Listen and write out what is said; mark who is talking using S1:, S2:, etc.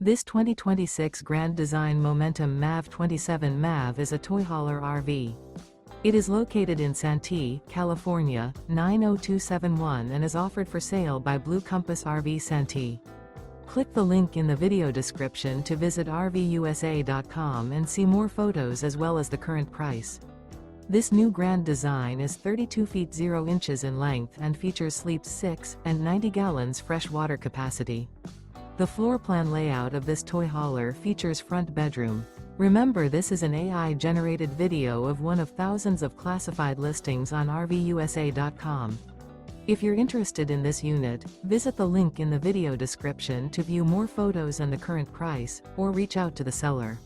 S1: This 2026 Grand Design Momentum MAV 27 MAV is a toy hauler RV. It is located in Santee, California, 90271 and is offered for sale by Blue Compass RV Santee. Click the link in the video description to visit RVUSA.com and see more photos as well as the current price. This new Grand Design is 32 feet 0 inches in length and features sleeps 6 and 90 gallons fresh water capacity. The floor plan layout of this toy hauler features front bedroom. Remember, this is an AI-generated video of one of thousands of classified listings on RVUSA.com. If you're interested in this unit, visit the link in the video description to view more photos and the current price, or reach out to the seller.